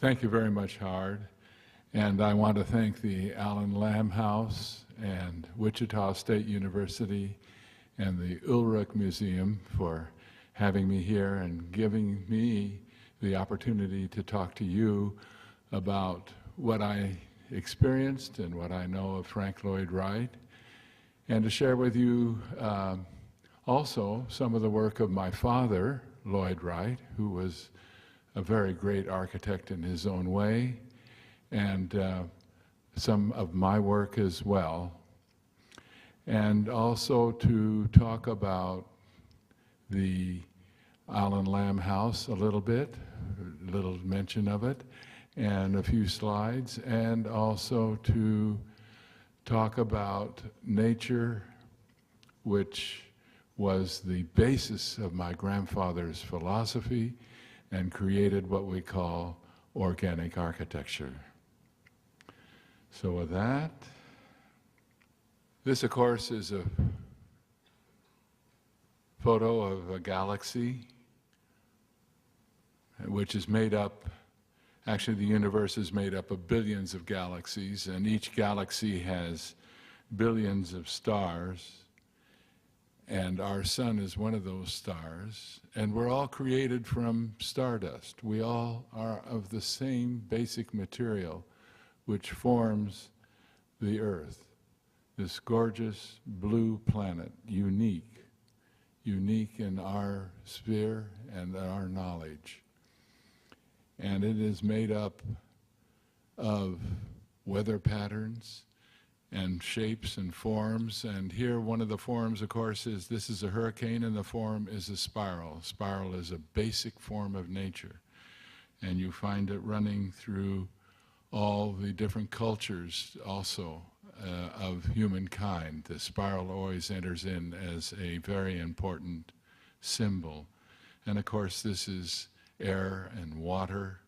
Thank you very much, Howard. And I want to thank the Allen-Lambe House and Wichita State University and the Ulrich Museum for having me here and giving me the opportunity to talk to you about what I experienced and what I know of Frank Lloyd Wright, and to share with you also some of the work of my father, Lloyd Wright, who was a very great architect in his own way, and some of my work as well. And also to talk about the Allen-Lambe House a little bit, a little mention of it, and a few slides, and also to talk about nature, which was the basis of my grandfather's philosophy and created what we call organic architecture. So with that, this of course is a photo of a galaxy which is made up, actually the universe is made up of billions of galaxies, and each galaxy has billions of stars, and our sun is one of those stars, and we're all created from stardust. We all are of the same basic material which forms the Earth, this gorgeous blue planet, unique in our sphere and our knowledge. And it is made up of weather patterns and shapes and forms. And here one of the forms, of course, is this is a hurricane, and the form is a spiral. Spiral is a basic form of nature. And you find it running through all the different cultures also of humankind. The spiral always enters in as a very important symbol. And of course, this is air and water,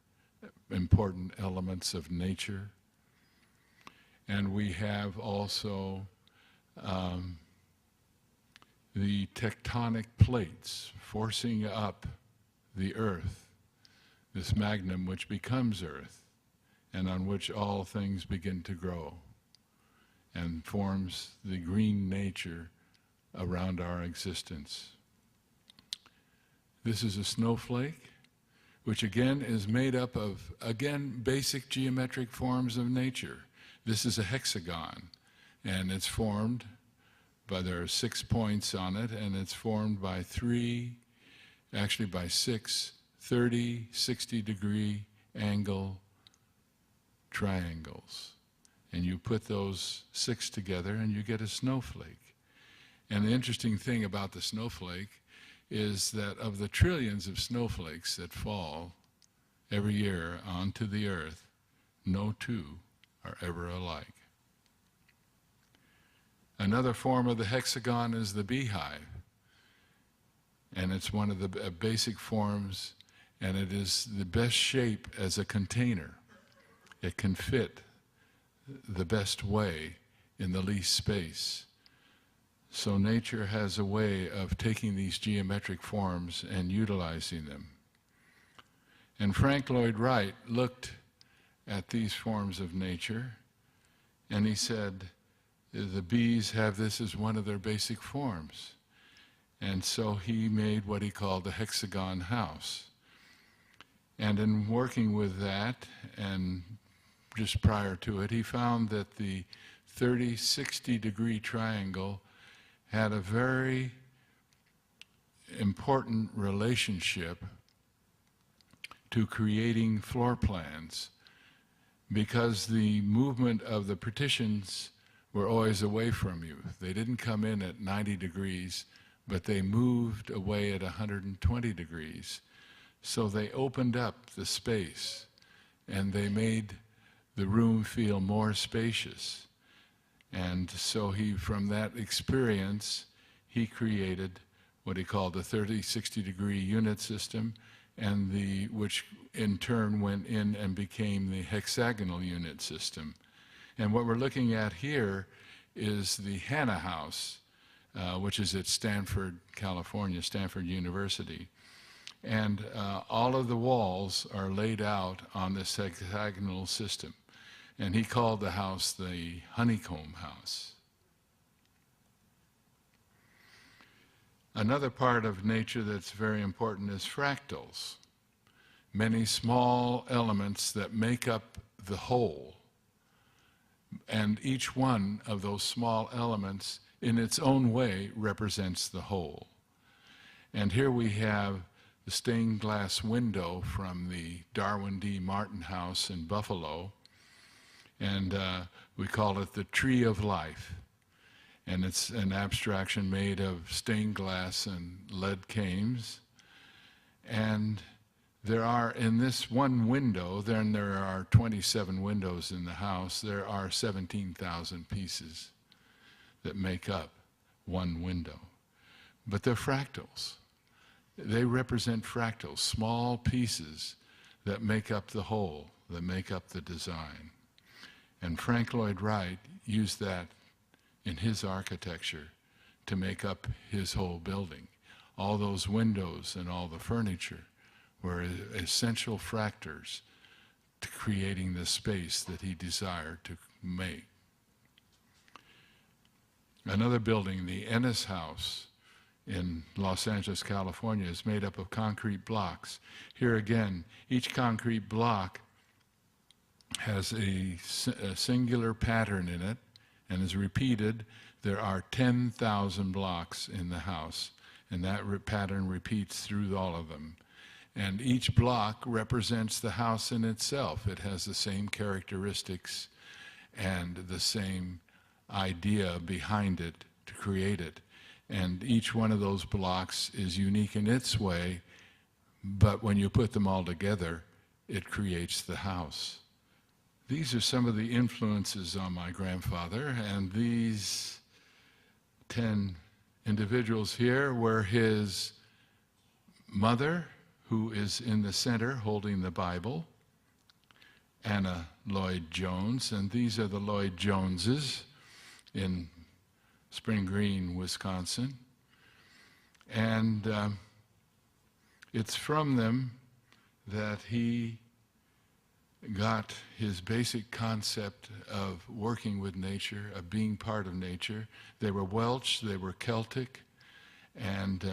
important elements of nature. And we have also the tectonic plates forcing up the Earth, this magnum which becomes Earth, and on which all things begin to grow and forms the green nature around our existence. This is a snowflake, which again is made up of, again, basic geometric forms of nature. This is a hexagon, and it's formed by, there are 6 points on it, and it's formed by 6 30, 60-degree angle triangles. And you put those 6 together and you get a snowflake. And the interesting thing about the snowflake is that of the trillions of snowflakes that fall every year onto the Earth, no two are ever alike. Another form of the hexagon is the beehive, and it's one of the basic forms, and it is the best shape as a container. It can fit the best way in the least space. So nature has a way of taking these geometric forms and utilizing them. And Frank Lloyd Wright looked at these forms of nature, and he said, the bees have this as one of their basic forms. And so he made what he called the hexagon house. And in working with that, and just prior to it, he found that the 30, 60-degree triangle had a very important relationship to creating floor plans, because the movement of the partitions were always away from you. They didn't come in at 90 degrees, but they moved away at 120 degrees. So they opened up the space, and they made the room feel more spacious. And so from that experience, he created what he called the 30, 60-degree unit system, and which in turn went in and became the hexagonal unit system. And what we're looking at here is the Allan House, which is at Stanford, California, Stanford University. And all of the walls are laid out on this hexagonal system. And he called the house the honeycomb house. Another part of nature that's very important is fractals. Many small elements that make up the whole. And each one of those small elements in its own way represents the whole. And here we have the stained glass window from the Darwin D. Martin House in Buffalo, and we call it the Tree of Life. And it's an abstraction made of stained glass and lead canes. And there are, in this one window, then there are 27 windows in the house, there are 17,000 pieces that make up one window. But they're fractals. They represent fractals, small pieces that make up the whole, that make up the design. And Frank Lloyd Wright used that in his architecture to make up his whole building. All those windows and all the furniture were essential fractors to creating the space that he desired to make. Another building, the Ennis House in Los Angeles, California, is made up of concrete blocks. Here again, each concrete block has a singular pattern in it and is repeated. There are 10,000 blocks in the house, and that pattern repeats through all of them. And each block represents the house in itself. It has the same characteristics and the same idea behind it to create it. And each one of those blocks is unique in its way, but when you put them all together, it creates the house. These are some of the influences on my grandfather, and these 10 individuals here were his mother, who is in the center holding the Bible, Anna Lloyd Jones, and these are the Lloyd Joneses in Spring Green, Wisconsin. And it's from them that he got his basic concept of working with nature, of being part of nature. They were Welsh, they were Celtic, and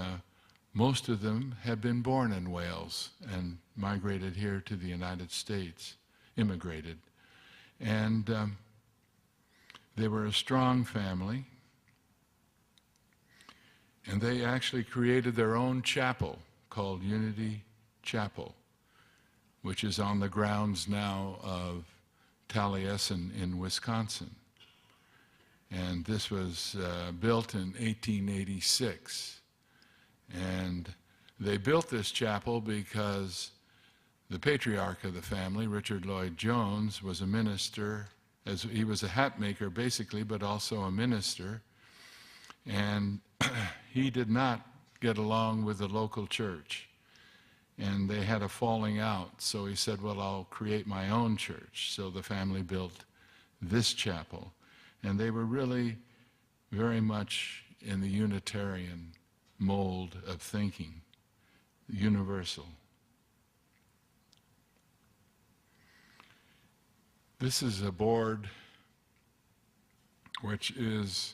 most of them had been born in Wales and migrated here to the United States, immigrated. And they were a strong family, and they actually created their own chapel called Unity Chapel, which is on the grounds now of Taliesin in Wisconsin. And this was built in 1886. And they built this chapel because the patriarch of the family, Richard Lloyd Jones, was a minister, as he was a hat maker basically, but also a minister. And he did not get along with the local church. And they had a falling out, so he said, well, I'll create my own church. So the family built this chapel. And they were really very much in the Unitarian mold of thinking, universal. This is a board which is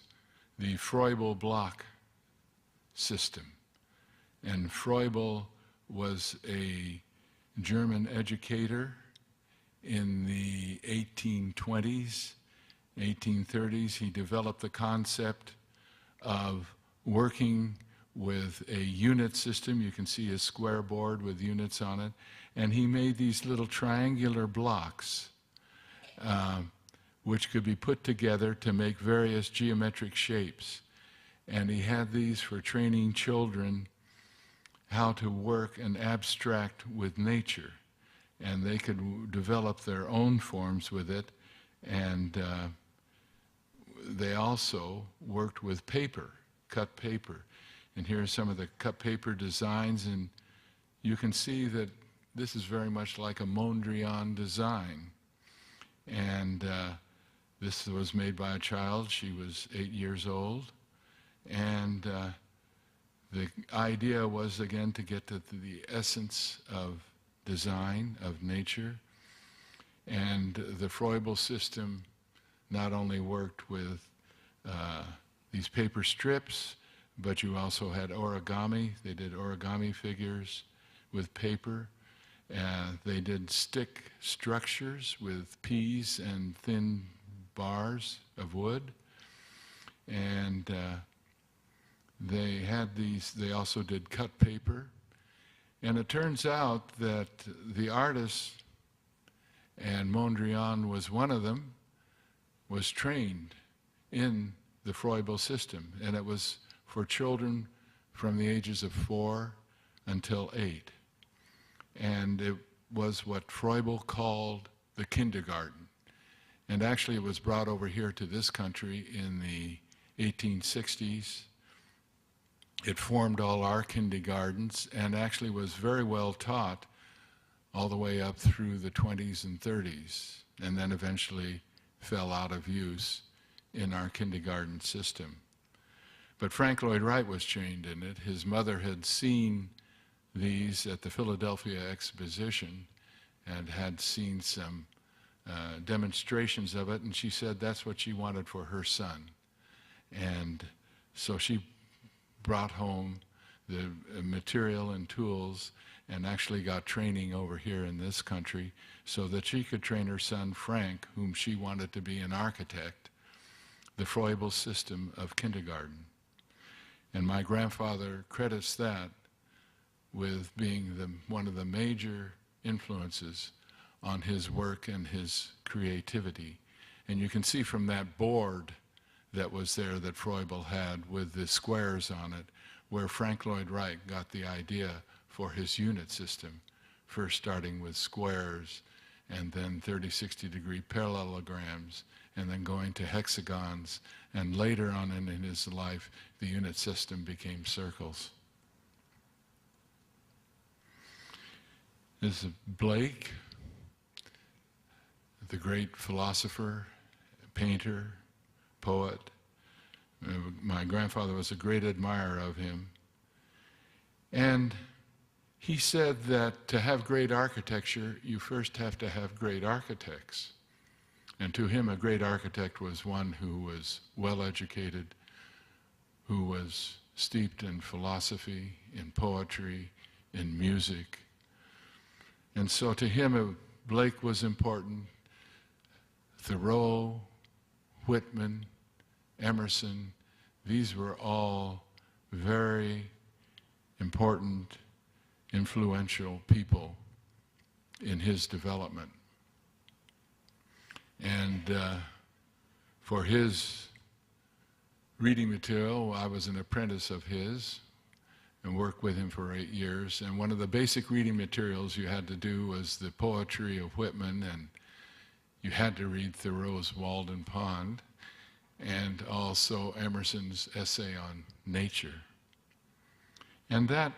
the Froebel block system. And Froebel was a German educator in the 1820s, 1830s. He developed the concept of working with a unit system. You can see a square board with units on it. And he made these little triangular blocks which could be put together to make various geometric shapes. And he had these for training children how to work and abstract with nature. And they could develop their own forms with it. And they also worked with paper, cut paper. And here are some of the cut paper designs. And you can see that this is very much like a Mondrian design. And this was made by a child. She was 8 years old. And The idea was, again, to get to the essence of design, of nature. And the Froebel system not only worked with these paper strips, but you also had origami. They did origami figures with paper. They did stick structures with peas and thin bars of wood. And they had these, they also did cut paper. And it turns out that the artist, and Mondrian was one of them, was trained in the Froebel system. And it was for children from the ages of 4 until 8. And it was what Froebel called the kindergarten. And actually it was brought over here to this country in the 1860s. It formed all our kindergartens and actually was very well taught all the way up through the 20s and 30s, and then eventually fell out of use in our kindergarten system. But Frank Lloyd Wright was trained in it. His mother had seen these at the Philadelphia Exposition and had seen some demonstrations of it, and she said that's what she wanted for her son. And so she brought home the material and tools and actually got training over here in this country so that she could train her son Frank, whom she wanted to be an architect, the Froebel system of kindergarten. And my grandfather credits that with being one of the major influences on his work and his creativity. And you can see from that board that was there that Froebel had with the squares on it, where Frank Lloyd Wright got the idea for his unit system, first starting with squares and then 30-60 degree parallelograms and then going to hexagons, and later on in his life the unit system became circles. This is Blake, the great philosopher, painter, poet. My grandfather was a great admirer of him. And he said that to have great architecture, you first have to have great architects. And to him, a great architect was one who was well-educated, who was steeped in philosophy, in poetry, in music. And so to him, Blake was important. Thoreau, Whitman, Emerson, these were all very important, influential people in his development. And for his reading material, I was an apprentice of his and worked with him for 8 years. And one of the basic reading materials you had to do was the poetry of Whitman, and you had to read Thoreau's Walden Pond, and also Emerson's essay on nature. And that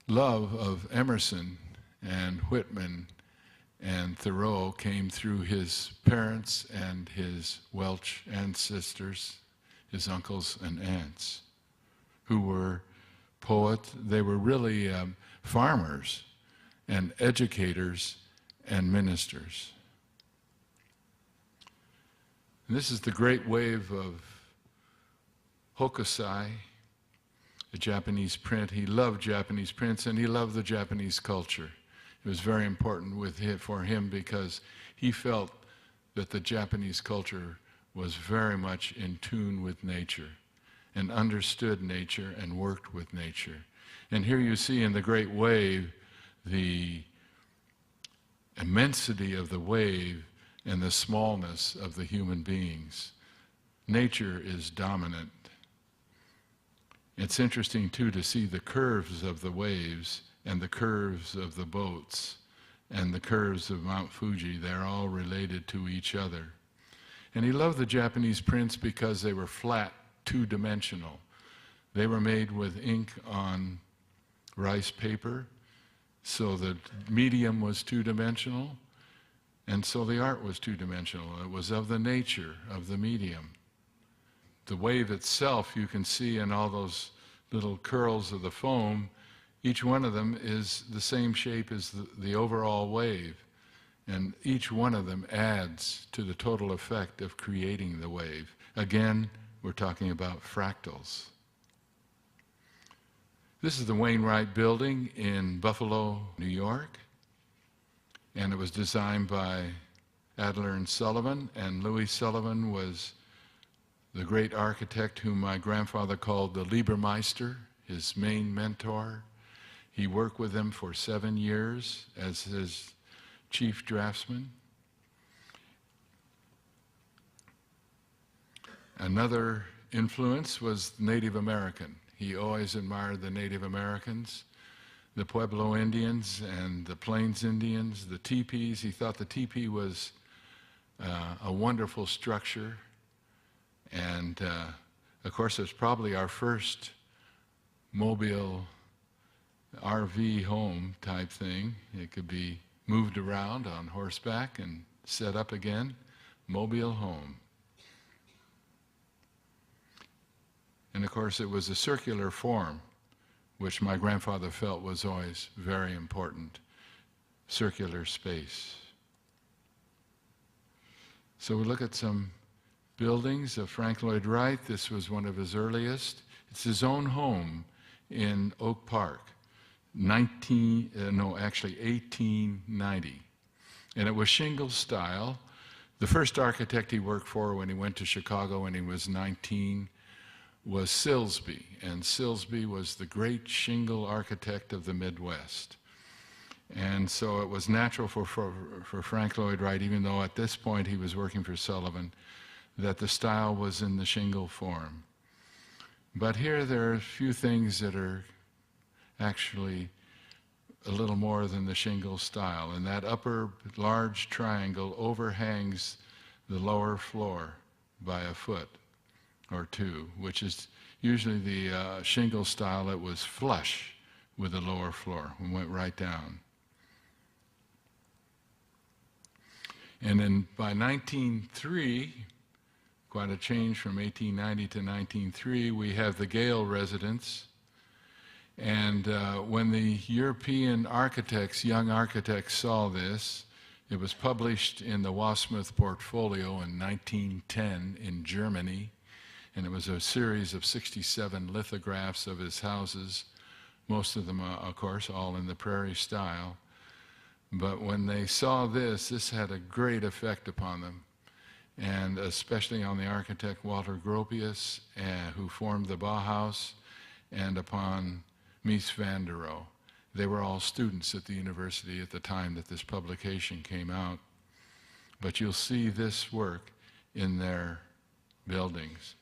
love of Emerson and Whitman and Thoreau came through his parents and his Welsh ancestors, his uncles and aunts, who were poets. They were really farmers and educators and ministers. And this is the great wave of Hokusai, a Japanese print. He loved Japanese prints and he loved the Japanese culture. It was very important for him because he felt that the Japanese culture was very much in tune with nature and understood nature and worked with nature. And here you see in the great wave the immensity of the wave and the smallness of the human beings. Nature is dominant. It's interesting too to see the curves of the waves and the curves of the boats and the curves of Mount Fuji. They're all related to each other. And he loved the Japanese prints because they were flat, two-dimensional. They were made with ink on rice paper, so the medium was two-dimensional, and so the art was two-dimensional. It was of the nature of the medium. The wave itself, you can see in all those little curls of the foam, each one of them is the same shape as the overall wave. And each one of them adds to the total effect of creating the wave. Again, we're talking about fractals. This is the Wainwright Building in Buffalo, New York. And it was designed by Adler and Sullivan. And Louis Sullivan was the great architect whom my grandfather called the Liebermeister, his main mentor. He worked with him for 7 years as his chief draftsman. Another influence was Native American. He always admired the Native Americans, the Pueblo Indians and the Plains Indians, the teepees. He thought the teepee was a wonderful structure. And of course, it's probably our first mobile RV home type thing. It could be moved around on horseback and set up again. Mobile home. And of course, it was a circular form, which my grandfather felt was always very important. Circular space. So we look at some buildings of Frank Lloyd Wright. This was one of his earliest. It's his own home in Oak Park, 1890. And it was shingle style. The first architect he worked for when he went to Chicago when he was 19 was Silsby. And Silsby was the great shingle architect of the Midwest. And so it was natural for Frank Lloyd Wright, even though at this point he was working for Sullivan, that the style was in the shingle form. But here there are a few things that are actually a little more than the shingle style. And that upper large triangle overhangs the lower floor by a foot or two, which is usually the shingle style that was flush with the lower floor and went right down. And then by 1903, quite a change from 1890 to 1903, we have the Gale residence. And when the European architects, young architects, saw this, it was published in the Wasmuth Portfolio in 1910 in Germany. And it was a series of 67 lithographs of his houses, most of them, of course, all in the Prairie style. But when they saw this, this had a great effect upon them, and especially on the architect Walter Gropius, who formed the Bauhaus, and upon Mies van der Rohe. They were all students at the university at the time that this publication came out. But you'll see this work in their buildings.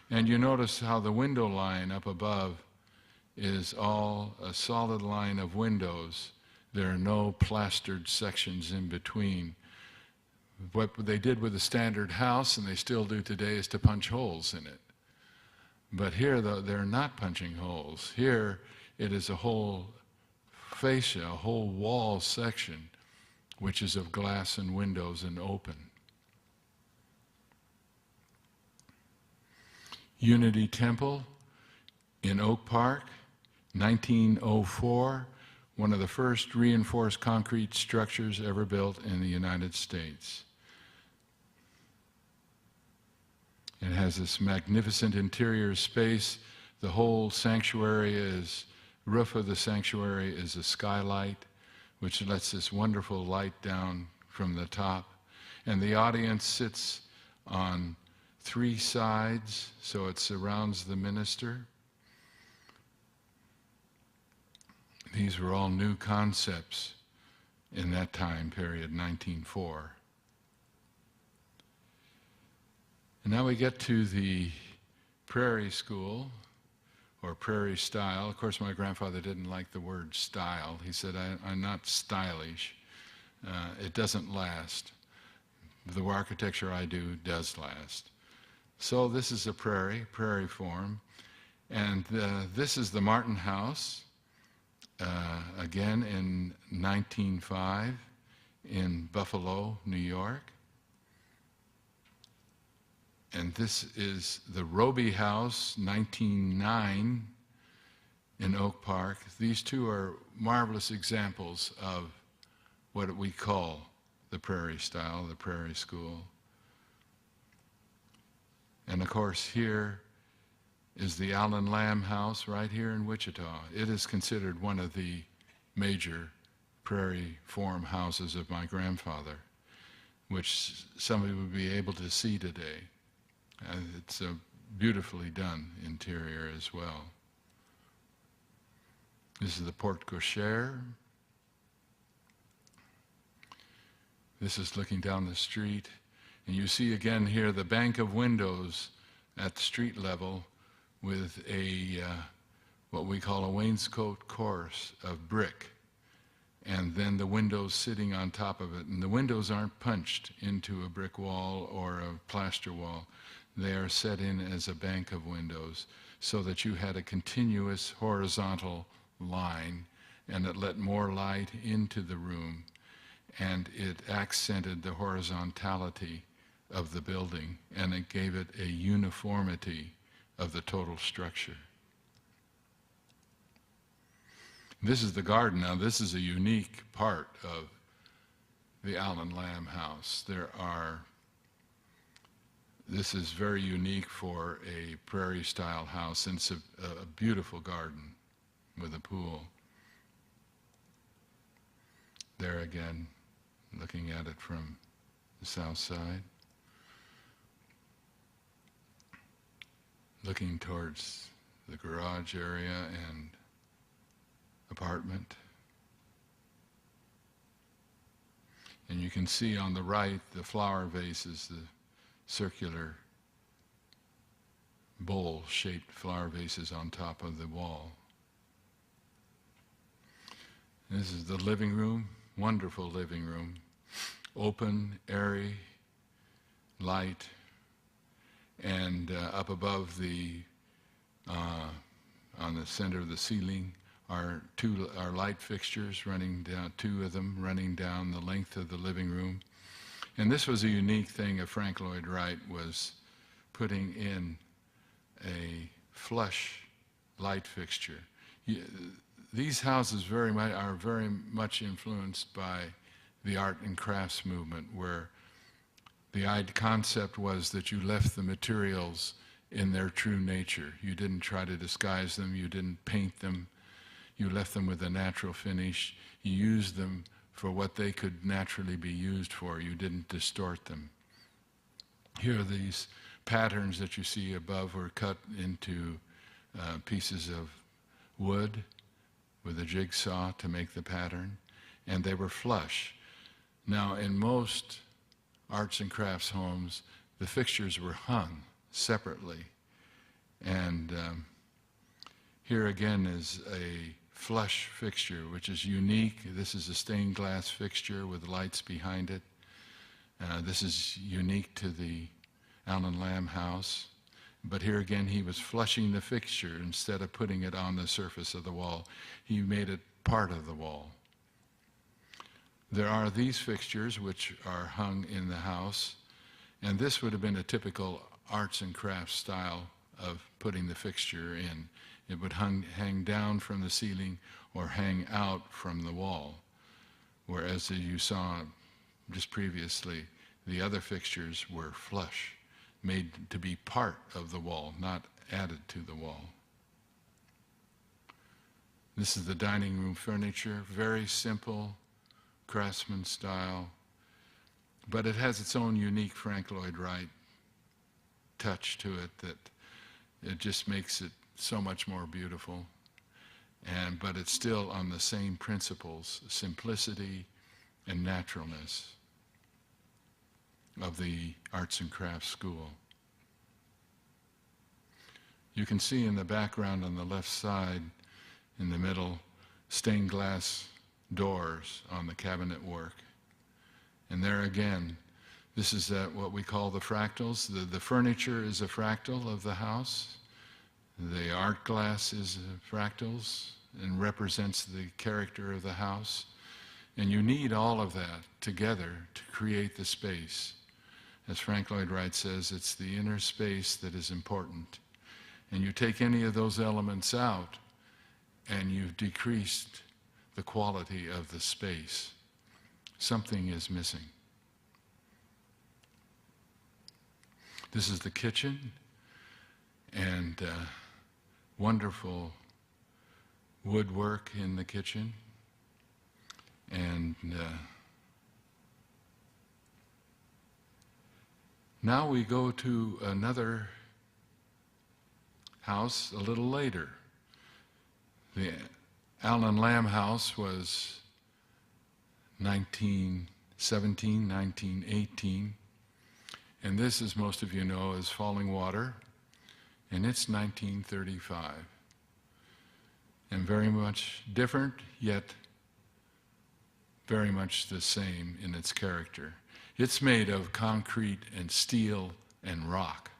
And you notice how the window line up above is all a solid line of windows. There are no plastered sections in between. What they did with the standard house, and they still do today, is to punch holes in it. But here, though, they're not punching holes. Here, it is a whole fascia, a whole wall section, which is of glass and windows and open. Unity Temple in Oak Park, 1904, one of the first reinforced concrete structures ever built in the United States. It has this magnificent interior space. The whole sanctuary roof of the sanctuary is a skylight, which lets this wonderful light down from the top. And the audience sits on 3 sides, so it surrounds the minister. These were all new concepts in that time period, 1904. And now we get to the Prairie School, or Prairie style. Of course, my grandfather didn't like the word style. He said, I'm not stylish. It doesn't last. The architecture I do does last. So this is a prairie form. And this is the Martin House, again in 1905 in Buffalo, New York. And this is the Roby House, 1909, in Oak Park. These two are marvelous examples of what we call the Prairie style, the Prairie School. And of course, here is the Allen-Lambe House right here in Wichita. It is considered one of the major Prairie form houses of my grandfather, which some of you will be able to see today. It's a beautifully done interior as well. This is the porte cochere. This is looking down the street. And you see again here the bank of windows at the street level with a, what we call a wainscot course of brick. And then the windows sitting on top of it. And the windows aren't punched into a brick wall or a plaster wall. They are set in as a bank of windows so that you had a continuous horizontal line, and it let more light into the room, and it accented the horizontality of the building, and it gave it a uniformity of the total structure. This is the garden. Now, this is a unique part of the Allen-Lambe House. This is very unique for a Prairie-style house, and it's a beautiful garden with a pool. There again, looking at it from the south side. Looking towards the garage area and apartment. And you can see on the right the flower vases, the circular bowl-shaped flower vases on top of the wall. This is the living room, wonderful living room, open, airy, light, and up above on the center of the ceiling are light fixtures running down, two of them running down the length of the living room. And this was a unique thing of Frank Lloyd Wright, was putting in a flush light fixture. These houses are very much influenced by the art and crafts movement, where the concept was that you left the materials in their true nature. You didn't try to disguise them, you didn't paint them, you left them with a natural finish. You used them for what they could naturally be used for. You didn't distort them. Here are these patterns that you see above were cut into pieces of wood with a jigsaw to make the pattern, and they were flush. Now, in most arts and crafts homes, the fixtures were hung separately, and here again is a flush fixture, which is unique. This is a stained glass fixture with lights behind it. This is unique to the Allen-Lambe House. But here again, he was flushing the fixture instead of putting it on the surface of the wall. He made it part of the wall. There are these fixtures which are hung in the house, and this would have been a typical arts and crafts style of putting the fixture in. It would hang down from the ceiling or hang out from the wall, whereas as you saw just previously, the other fixtures were flush, made to be part of the wall, not added to the wall. This is the dining room furniture, very simple, craftsman style, but it has its own unique Frank Lloyd Wright touch to it that it just makes it so much more beautiful. But it's still on the same principles, simplicity and naturalness of the arts and crafts school. You can see in the background on the left side, in the middle, stained glass doors on the cabinet work. And there again, this is what we call the fractals. The furniture is a fractal of the house. The art glass is fractals and represents the character of the house. And you need all of that together to create the space. As Frank Lloyd Wright says, it's the inner space that is important. And you take any of those elements out, and you've decreased the quality of the space. Something is missing. This is the kitchen, and wonderful woodwork in the kitchen. And now we go to another house a little later. The Allen-Lambe House was 1917, 1918. And this, as most of you know, is Fallingwater, and it's 1935. And very much different, yet very much the same in its character. It's made of concrete and steel and rock.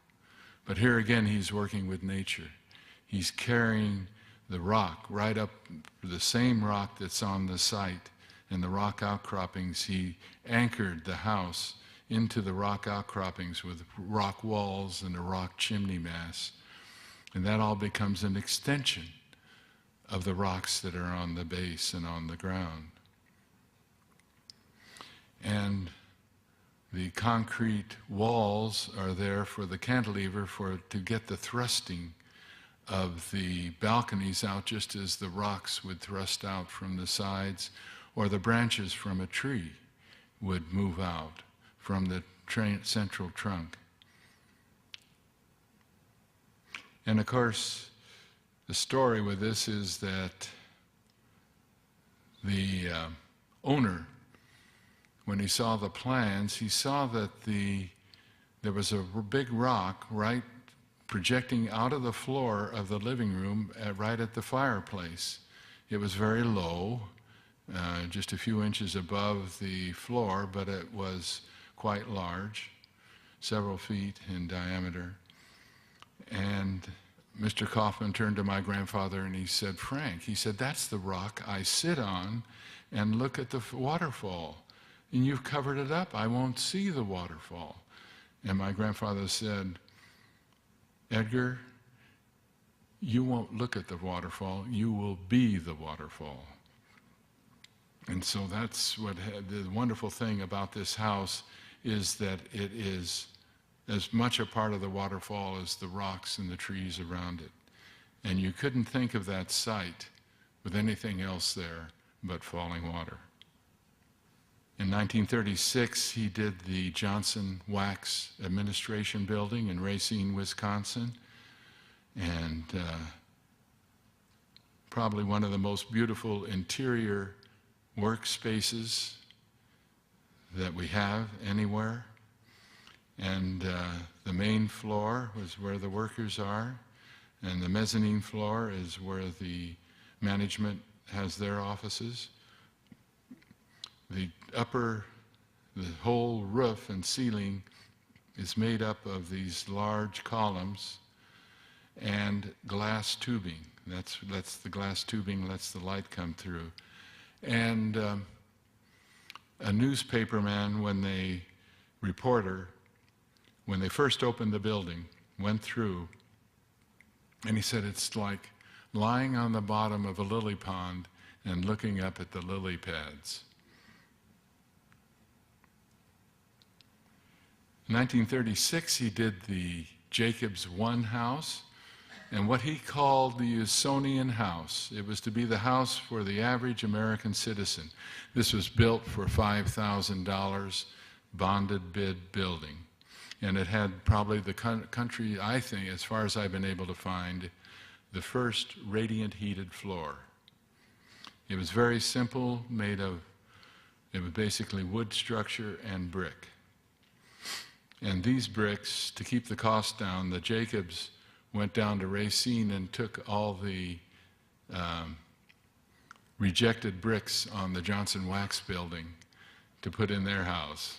But here again, he's working with nature. He's carrying the rock right up, the same rock that's on the site, and the rock outcroppings. He anchored the house into the rock outcroppings with rock walls and a rock chimney mass. And that all becomes an extension of the rocks that are on the base and on the ground. And the concrete walls are there for the cantilever to get the thrusting of the balconies out, just as the rocks would thrust out from the sides, or the branches from a tree would move out from the central trunk. And of course, the story with this is that the owner, when he saw the plans, he saw that there was a big rock right projecting out of the floor of the living room right at the fireplace. It was very low, just a few inches above the floor, but it was quite large, several feet in diameter. And Mr. Kaufman turned to my grandfather and he said, "Frank," he said, "that's the rock I sit on and look at the waterfall. And you've covered it up. I won't see the waterfall." And my grandfather said, "Edgar, you won't look at the waterfall. You will be the waterfall." And so that's what the wonderful thing about this house is, that it is as much a part of the waterfall as the rocks and the trees around it. And you couldn't think of that site with anything else there but falling water. In 1936, he did the Johnson Wax Administration Building in Racine, Wisconsin, and probably one of the most beautiful interior workspaces that we have anywhere. And the main floor was where the workers are, and the mezzanine floor is where the management has their offices. The whole roof and ceiling is made up of these large columns and glass tubing. That's the glass tubing lets the light come through. And a newspaperman, reporter, when they first opened the building, went through, and he said it's like lying on the bottom of a lily pond and looking up at the lily pads. In 1936, he did the Jacobs I house, and what he called the Usonian house. It was to be the house for the average American citizen. This was built for $5,000, bonded bid building. And it had probably the country, I think, as far as I've been able to find, the first radiant heated floor. It was very simple, it was basically wood structure and brick. And these bricks, to keep the cost down, the Jacobs went down to Racine and took all the rejected bricks on the Johnson Wax building to put in their house.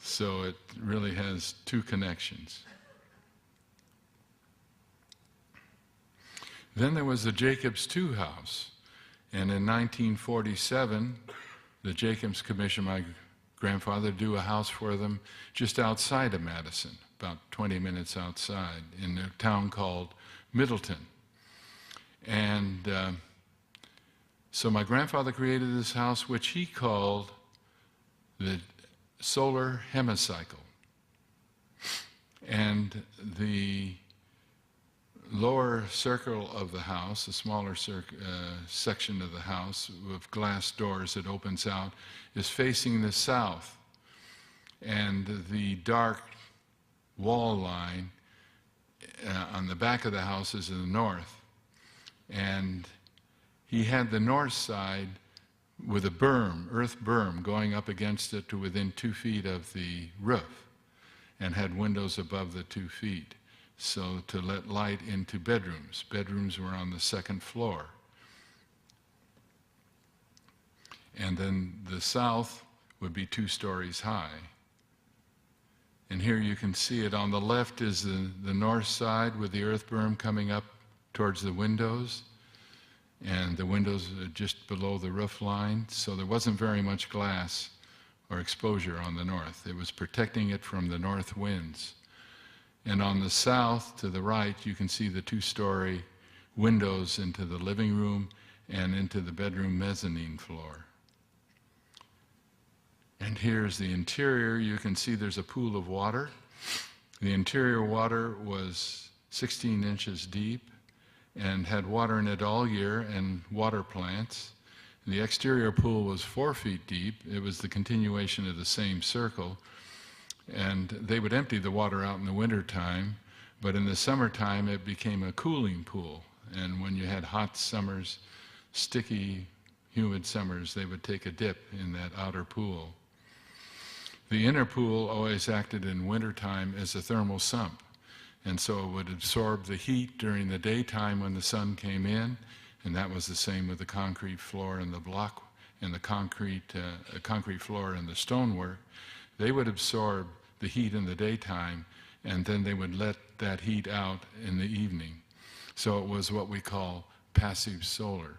So it really has two connections. Then there was the Jacobs II house. And in 1947, the Jacobs commissioned my grandfather to do a house for them just outside of Madison, about 20 minutes outside, in a town called Middleton. And so my grandfather created this house, which he called the solar hemicycle. And the lower circle of the house, the smaller section of the house with glass doors that opens out, is facing the south. And the dark wall line on the back of the house is in the north. And he had the north side with a berm, earth berm, going up against it to within 2 feet of the roof, and had windows above the 2 feet, so to let light into bedrooms. Bedrooms were on the second floor. And then the south would be 2 stories high. And here you can see it. On the left is the north side with the earth berm coming up towards the windows. And the windows are just below the roof line, so there wasn't very much glass or exposure on the north. It was protecting it from the north winds. And on the south, to the right, you can see the 2-story windows into the living room and into the bedroom mezzanine floor. And here's the interior. You can see there's a pool of water. The interior water was 16 inches deep and had water in it all year and water plants. The exterior pool was 4 feet deep. It was the continuation of the same circle. And they would empty the water out in the wintertime, but in the summertime it became a cooling pool. And when you had hot summers, sticky, humid summers, they would take a dip in that outer pool. The inner pool always acted in wintertime as a thermal sump. And so it would absorb the heat during the daytime when the sun came in, and that was the same with the concrete floor and the block and the concrete floor and the stonework. They would absorb the heat in the daytime, and then they would let that heat out in the evening. So it was what we call passive solar.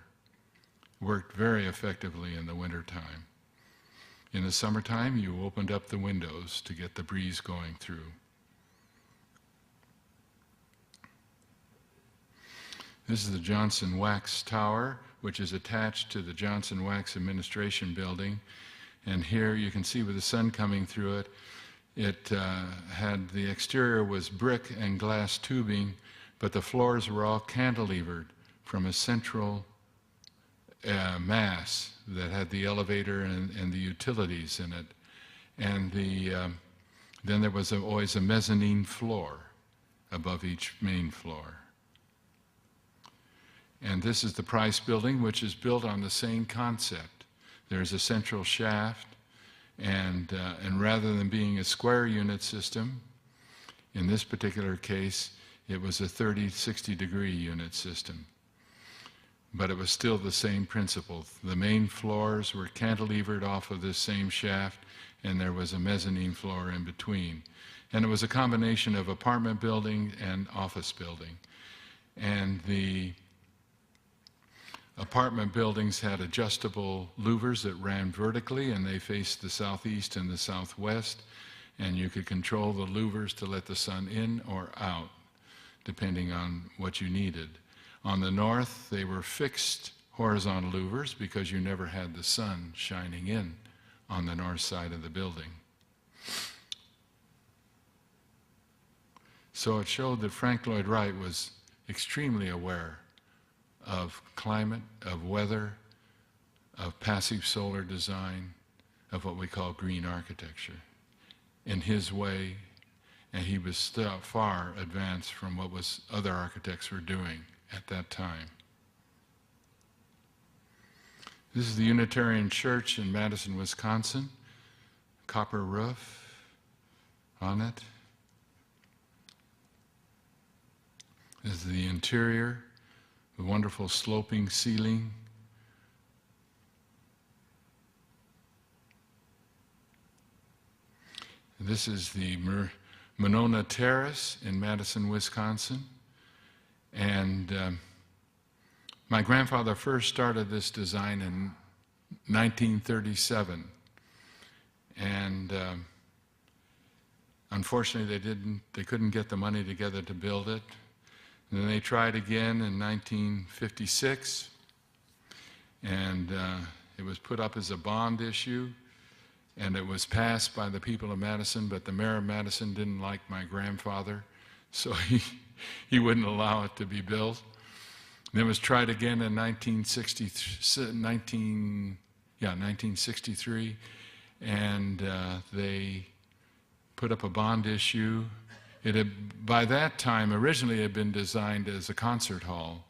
Worked very effectively in the wintertime. In the summertime, you opened up the windows to get the breeze going through. This is the Johnson Wax Tower, which is attached to the Johnson Wax Administration Building. And here you can see with the sun coming through it, the exterior was brick and glass tubing, but the floors were all cantilevered from a central mass that had the elevator and the utilities in it. And then there was always a mezzanine floor above each main floor. And this is the Price Building, which is built on the same concept. There's a central shaft, and rather than being a square unit system, in this particular case, it was a 30-60 degree unit system. But it was still the same principle. The main floors were cantilevered off of this same shaft, and there was a mezzanine floor in between. And it was a combination of apartment building and office building. And the apartment buildings had adjustable louvers that ran vertically, and they faced the southeast and the southwest, and you could control the louvers to let the sun in or out, depending on what you needed. On the north, they were fixed horizontal louvers because you never had the sun shining in on the north side of the building. So it showed that Frank Lloyd Wright was extremely aware of climate, of weather, of passive solar design, of what we call green architecture in his way, and he was still far advanced from what other architects were doing at that time. This is the Unitarian Church in Madison, Wisconsin. Copper roof on it. This is the interior. The wonderful sloping ceiling. This is the Monona Terrace in Madison, Wisconsin. And my grandfather first started this design in 1937. And unfortunately, they couldn't get the money together to build it. Then they tried again in 1956, and it was put up as a bond issue, and it was passed by the people of Madison, but the mayor of Madison didn't like my grandfather, so he wouldn't allow it to be built. Then it was tried again in 1963, and they put up a bond issue. It had, by that time, originally had been designed as a concert hall,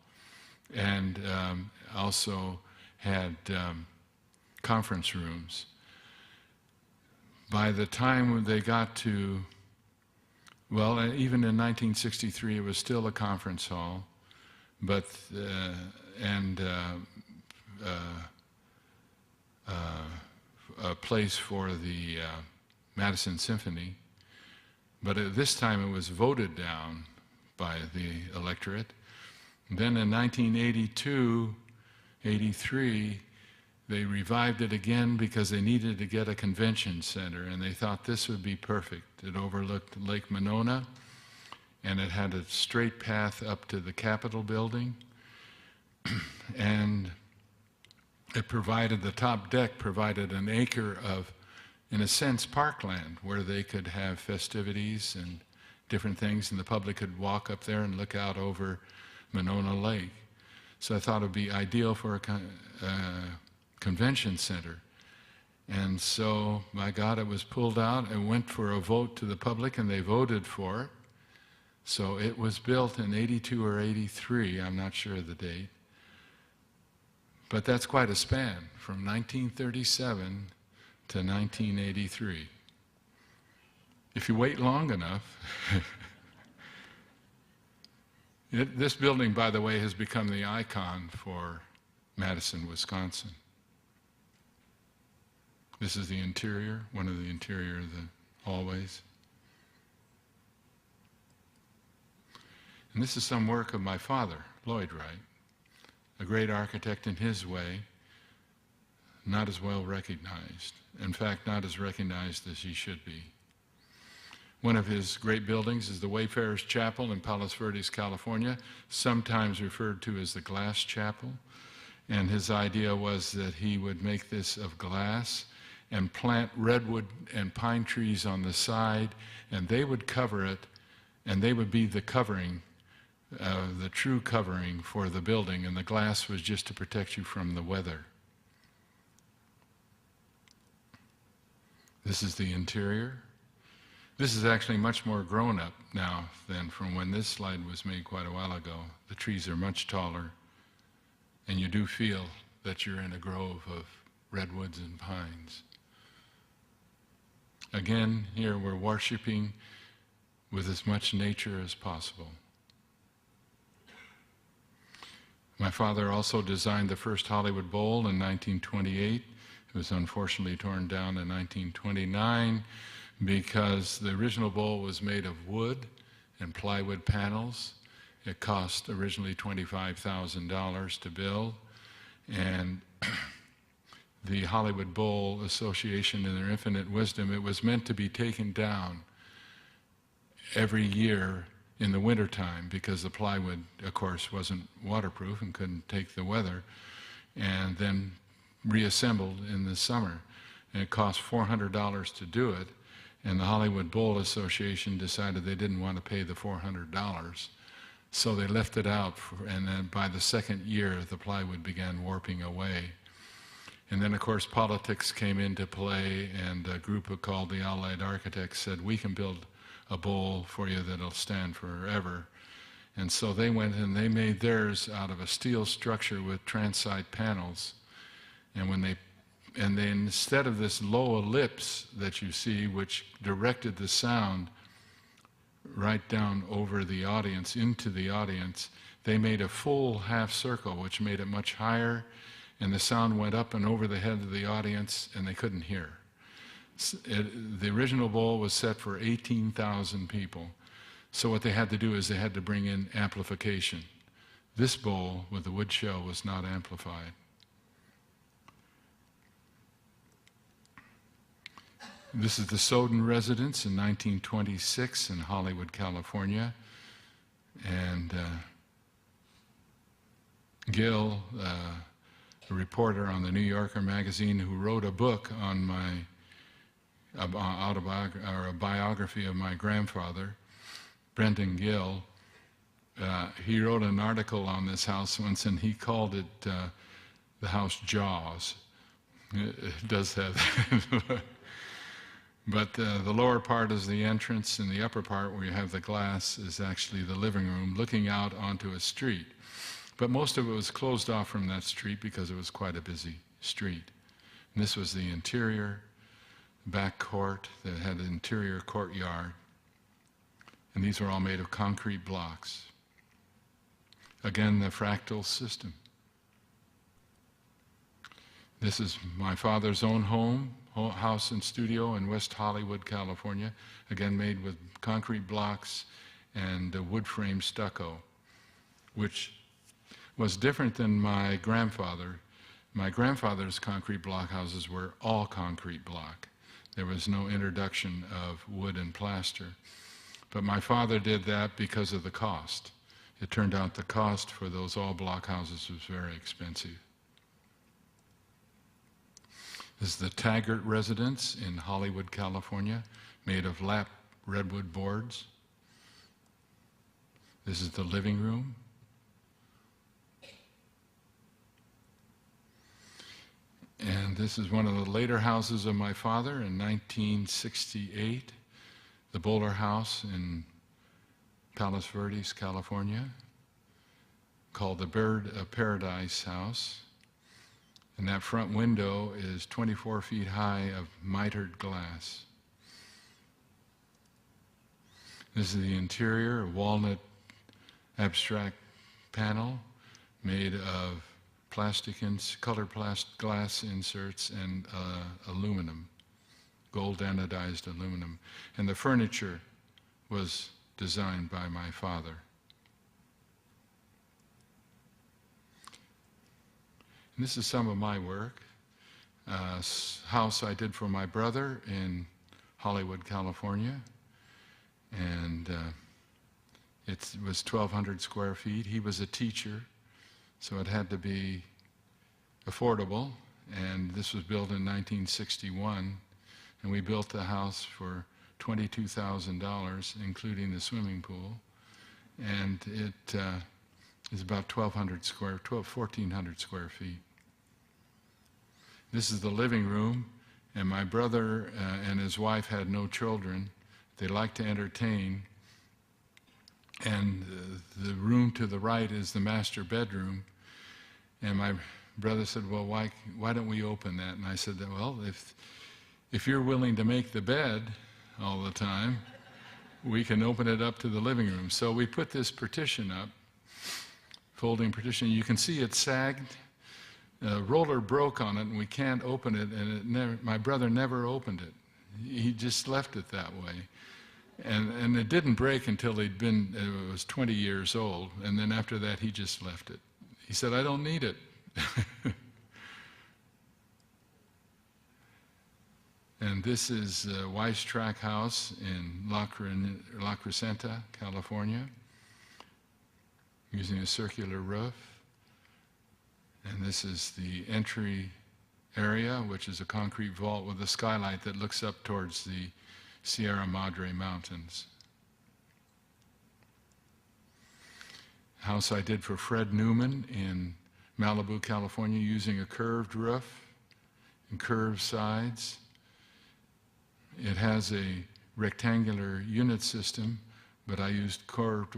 and also had conference rooms. By the time when they got to, well, even in 1963, it was still a conference hall, but a place for the Madison Symphony. But at this time, it was voted down by the electorate. And then in 1982, 83, they revived it again because they needed to get a convention center, and they thought this would be perfect. It overlooked Lake Monona, and it had a straight path up to the Capitol building, and it provided, the top deck provided an acre of, in a sense, parkland where they could have festivities and different things, and the public could walk up there and look out over Monona Lake. So I thought it would be ideal for a convention center. And so, my God, it was pulled out and went for a vote to the public, and they voted for it. So it was built in 82 or 83, I'm not sure of the date. But that's quite a span, from 1937 to 1983. If you wait long enough, this building, by the way, has become the icon for Madison, Wisconsin. This is the interior, one of the interior of the hallways. And this is some work of my father, Lloyd Wright, a great architect in his way, not as well recognized. In fact, not as recognized as he should be. One of his great buildings is the Wayfarers Chapel in Palos Verdes, California, sometimes referred to as the Glass Chapel. And his idea was that he would make this of glass and plant redwood and pine trees on the side, and they would cover it, and they would be the covering, the true covering for the building, and the glass was just to protect you from the weather. This is the interior. This is actually much more grown up now than from when this slide was made quite a while ago. The trees are much taller, and you do feel that you're in a grove of redwoods and pines. Again, here we're worshiping with as much nature as possible. My father also designed the first Hollywood Bowl in 1928. It was unfortunately torn down in 1929 because the original bowl was made of wood and plywood panels. It cost originally $25,000 to build, and the Hollywood Bowl Association, in their infinite wisdom, it was meant to be taken down every year in the wintertime because the plywood, of course, wasn't waterproof and couldn't take the weather, and then reassembled in the summer. And it cost $400 to do it, and the Hollywood Bowl Association decided they didn't want to pay the $400, so they left it out, and then by the second year, the plywood began warping away. And then, of course, politics came into play, and a group called the Allied Architects said, we can build a bowl for you that'll stand forever. And so they went and they made theirs out of a steel structure with transite panels. And then instead of this low ellipse that you see, which directed the sound right down over the audience, into the audience, they made a full half circle, which made it much higher, and the sound went up and over the head of the audience, and they couldn't hear. The original bowl was set for 18,000 people. So what they had to do is they had to bring in amplification. This bowl with the wood shell was not amplified. This is the Soden residence in 1926 in Hollywood, California. And Gill, a reporter on the New Yorker magazine who wrote a book on my a biography of my grandfather, Brenton Gill. He wrote an article on this house once, and he called it the house Jaws. It does have that. But the lower part is the entrance, and the upper part where you have the glass is actually the living room looking out onto a street. But most of it was closed off from that street because it was quite a busy street. And this was the interior, back court that had an interior courtyard. And these were all made of concrete blocks. Again, the fractal system. This is my father's own house and studio in West Hollywood, California, again made with concrete blocks and wood frame stucco, which was different than my grandfather. My grandfather's concrete block houses were all concrete block. There was no introduction of wood and plaster. But my father did that because of the cost. It turned out the cost for those all block houses was very expensive. This is the Taggart residence in Hollywood, California, made of lap redwood boards. This is the living room. And this is one of the later houses of my father in 1968, the Bowler House in Palos Verdes, California, called the Bird of Paradise House. And that front window is 24 feet high of mitered glass. This is the interior, a walnut abstract panel made of colored glass inserts and aluminum, gold anodized aluminum. And the furniture was designed by my father. And this is some of my work. House I did for my brother in Hollywood, California. And it was 1,200 square feet. He was a teacher, so it had to be affordable. And this was built in 1961. And we built the house for $22,000, including the swimming pool. And it is about 1,400 square feet. This is the living room, and my brother and his wife had no children. They liked to entertain, and the room to the right is the master bedroom. And my brother said, well, why don't we open that? And I said, well, if you're willing to make the bed all the time, we can open it up to the living room. So we put this partition up, folding partition. You can see it sagged. A roller broke on it, and we can't open it, and my brother never opened it. He just left it that way. And it didn't break until it was 20 years old, and then after that he just left it. He said, I don't need it. And this is Weiss Track House in La Crescenta, California, using a circular roof. And this is the entry area, which is a concrete vault with a skylight that looks up towards the Sierra Madre Mountains. House I did for Fred Newman in Malibu, California, using a curved roof and curved sides. It has a rectangular unit system, but I used curved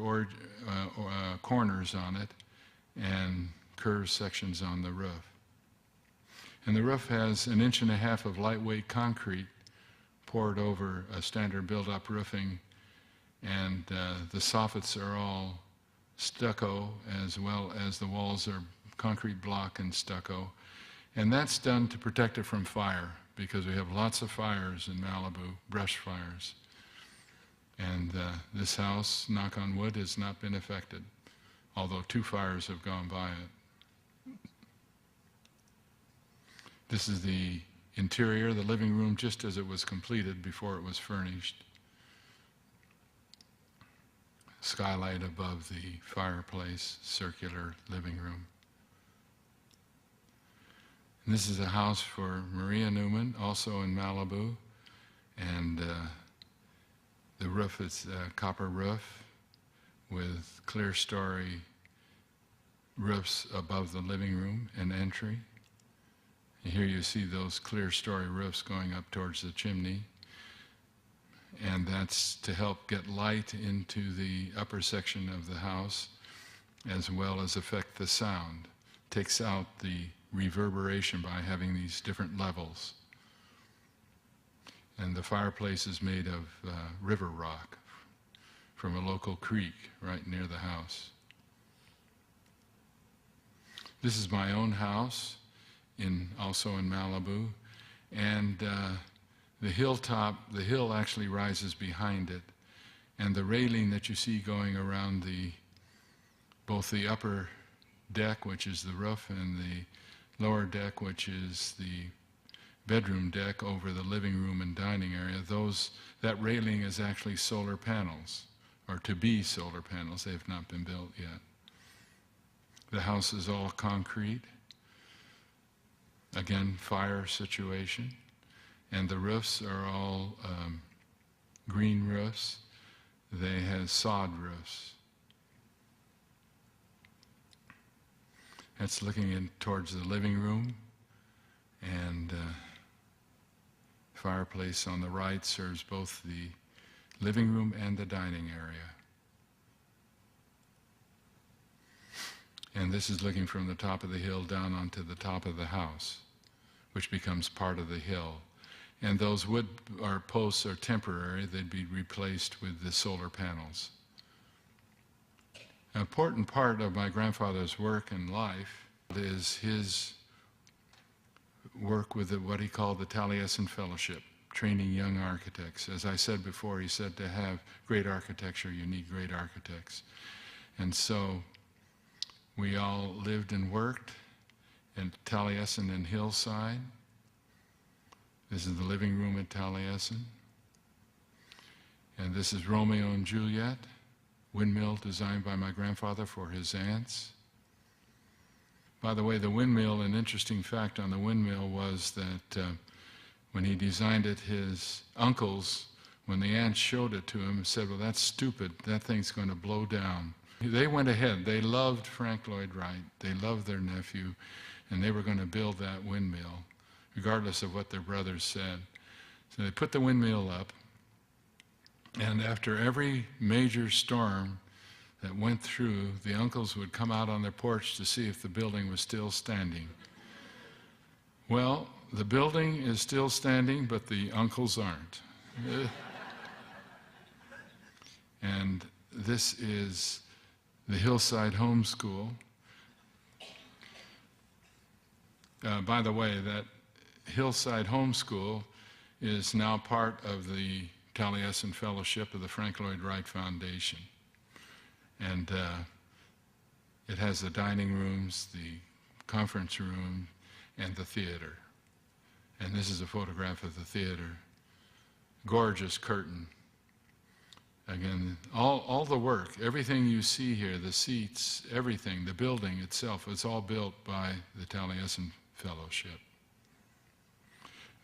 corners on it and curved sections on the roof. And the roof has 1.5 inches of lightweight concrete poured over a standard build-up roofing, and the soffits are all stucco, as well as the walls are concrete block and stucco. And that's done to protect it from fire, because we have lots of fires in Malibu, brush fires. And this house, knock on wood, has not been affected, although 2 fires have gone by it. This is the interior, the living room, just as it was completed before it was furnished. Skylight above the fireplace, circular living room. And this is a house for Maria Newman, also in Malibu, and the roof is a copper roof with clear-story roofs above the living room and entry. And here you see those clear-story roofs going up towards the chimney, and that's to help get light into the upper section of the house, as well as affect the sound. Takes out the reverberation by having these different levels. And the fireplace is made of river rock from a local creek right near the house. This is my own house, also in Malibu, and the hill actually rises behind it, and the railing that you see going around both the upper deck, which is the roof, and the lower deck, which is the bedroom deck over the living room and dining area, that railing is actually solar panels, or to be solar panels. They have not been built yet. The house is all concrete. Again, fire situation. And the roofs are all green roofs. They have sod roofs. That's looking in towards the living room, and fireplace on the right serves both the living room and the dining area. And this is looking from the top of the hill down onto the top of the house, which becomes part of the hill. And those wood or posts are temporary. They'd be replaced with the solar panels. An important part of my grandfather's work in life is his work with what he called the Taliesin Fellowship, training young architects. As I said before, he said to have great architecture, you need great architects. And so we all lived and worked at Taliesin and Hillside. This is the living room at Taliesin. And this is Romeo and Juliet, windmill designed by my grandfather for his aunts. By the way, the windmill, an interesting fact on the windmill was that when he designed it, his uncles, when the aunts showed it to him, said, well, that's stupid, that thing's going to blow down. They went ahead. They loved Frank Lloyd Wright. They loved their nephew, and they were going to build that windmill, regardless of what their brothers said. So they put the windmill up, and after every major storm that went through, the uncles would come out on their porch to see if the building was still standing. Well, the building is still standing, but the uncles aren't. And this is the Hillside Home School. By the way, that Hillside Home School is now part of the Taliesin Fellowship of the Frank Lloyd Wright Foundation. And it has the dining rooms, the conference room, and the theater. And this is a photograph of the theater. Gorgeous curtain. Again, all the work, everything you see here, the seats, everything, the building itself, it's all built by the Taliesin Fellowship.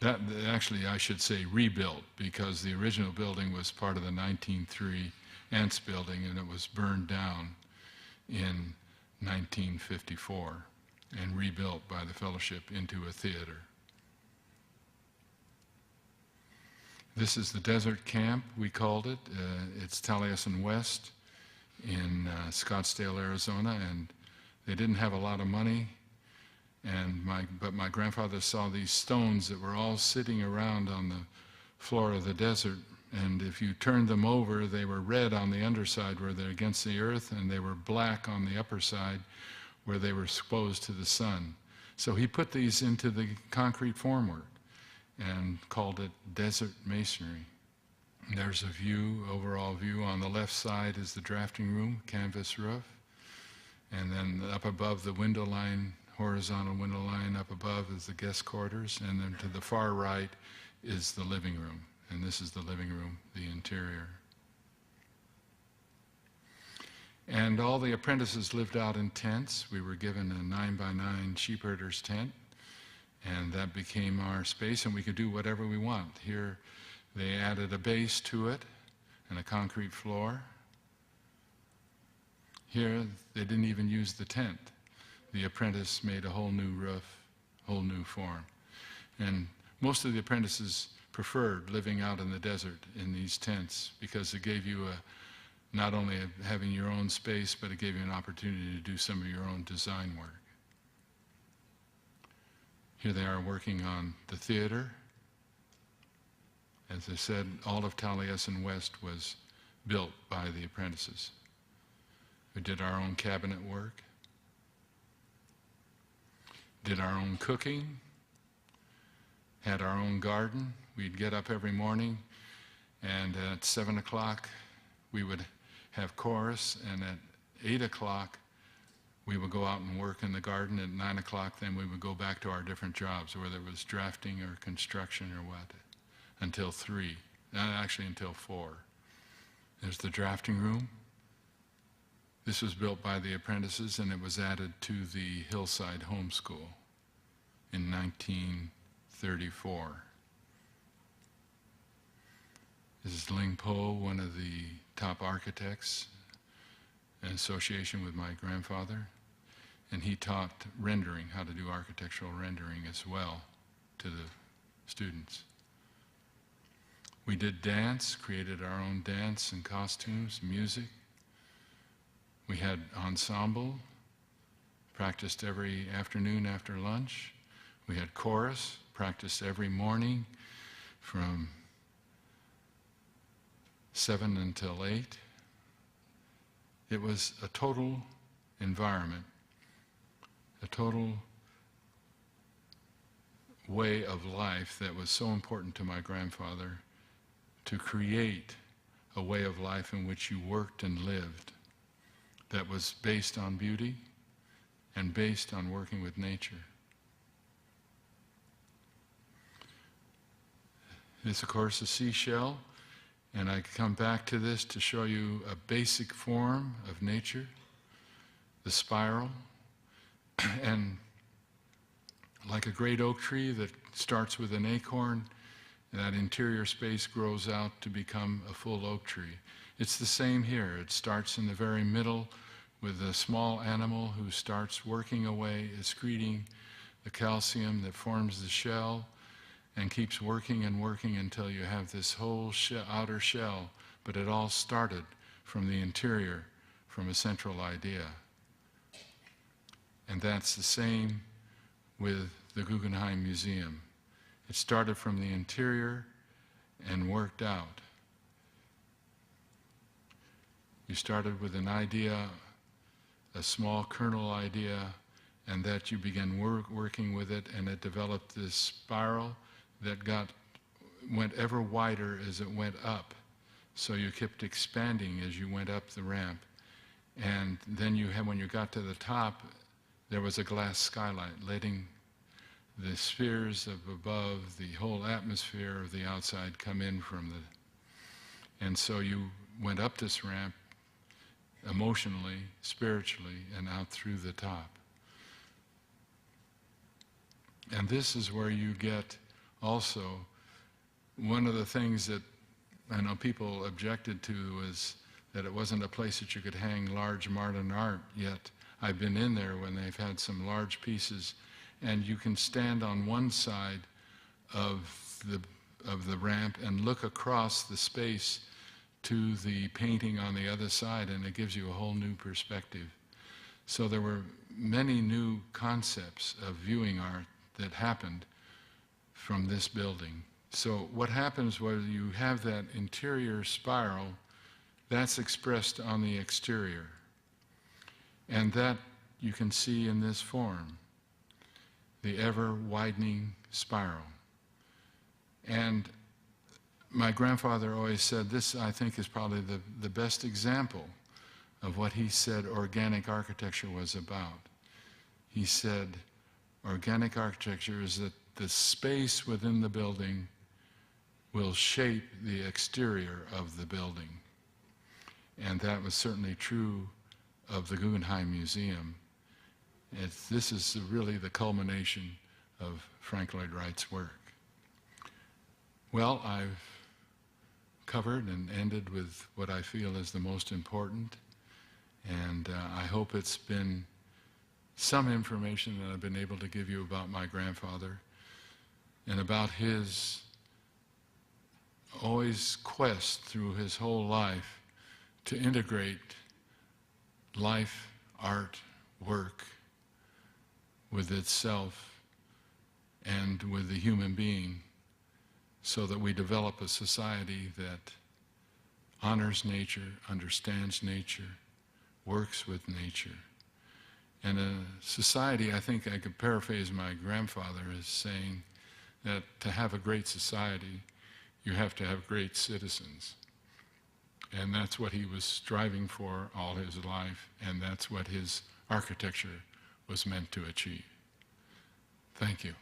That, actually, I should say rebuilt, because the original building was part of the 1903 Ants building, and it was burned down in 1954 and rebuilt by the fellowship into a theater. This is the desert camp, we called it. It's Taliesin West in Scottsdale, Arizona, and they didn't have a lot of money, but my grandfather saw these stones that were all sitting around on the floor of the desert, and if you turned them over, they were red on the underside where they're against the earth, and they were black on the upper side where they were exposed to the sun. So he put these into the concrete formwork and called it desert masonry. And there's a view, overall view. On the left side is the drafting room, canvas roof, and then up above the window line, horizontal window line up above is the guest quarters, and then to the far right is the living room. And this is the living room, the interior. And all the apprentices lived out in tents. We were given a 9-by-9 sheepherder's tent, And that became our space, and we could do whatever we want. Here, they added a base to it and a concrete floor. Here, they didn't even use the tent. The apprentice made a whole new roof, whole new form. And most of the apprentices preferred living out in the desert in these tents because it gave you not only having your own space, but it gave you an opportunity to do some of your own design work. Here they are working on the theater. As I said, all of Taliesin West was built by the apprentices. We did our own cabinet work, did our own cooking, had our own garden. We'd get up every morning, and at 7 o'clock we would have chorus, and at 8 o'clock we would go out and work in the garden. At 9 o'clock then we would go back to our different jobs, whether it was drafting or construction or what, until 3, actually until 4. There's the drafting room. This was built by the apprentices, and it was added to the Hillside Home School in 1934. This is Ling Po, one of the top architects in association with my grandfather, and he taught rendering, how to do architectural rendering as well to the students. We did dance, created our own dance and costumes, music. We had ensemble, practiced every afternoon after lunch. We had chorus, practiced every morning from 7 until 8. It was a total environment, a total way of life that was so important to my grandfather, to create a way of life in which you worked and lived that was based on beauty and based on working with nature. This, of course, a seashell, and I come back to this to show you a basic form of nature, the spiral, and like a great oak tree that starts with an acorn, that interior space grows out to become a full oak tree. It's the same here. It starts in the very middle with a small animal who starts working away, excreting the calcium that forms the shell, and keeps working and working until you have this whole outer shell, but it all started from the interior, from a central idea. And that's the same with the Guggenheim Museum. It started from the interior and worked out. You started with an idea, a small kernel idea, and that you began working with it, and it developed this spiral that went ever wider as it went up. So you kept expanding as you went up the ramp. And then when you got to the top, there was a glass skylight letting the spheres of above, the whole atmosphere of the outside come in from the... And so you went up this ramp emotionally, spiritually, and out through the top. And this is where you get also one of the things that I know people objected to was that it wasn't a place that you could hang large modern art, yet I've been in there when they've had some large pieces, and you can stand on one side of the ramp and look across the space to the painting on the other side, and it gives you a whole new perspective. So there were many new concepts of viewing art that happened from this building. So what happens when you have that interior spiral, that's expressed on the exterior. And that you can see in this form, the ever-widening spiral. And my grandfather always said, this I think is probably the best example of what he said organic architecture was about. He said, organic architecture is that the space within the building will shape the exterior of the building. And that was certainly true of the Guggenheim Museum. This is really the culmination of Frank Lloyd Wright's work. Well, I've covered and ended with what I feel is the most important, and I hope it's been some information that I've been able to give you about my grandfather and about his always quest through his whole life to integrate life, art, work with itself and with the human being, so that we develop a society that honors nature, understands nature, works with nature. And a society, I think I could paraphrase my grandfather as saying that to have a great society, you have to have great citizens. And that's what he was striving for all his life, and that's what his architecture was meant to achieve. Thank you.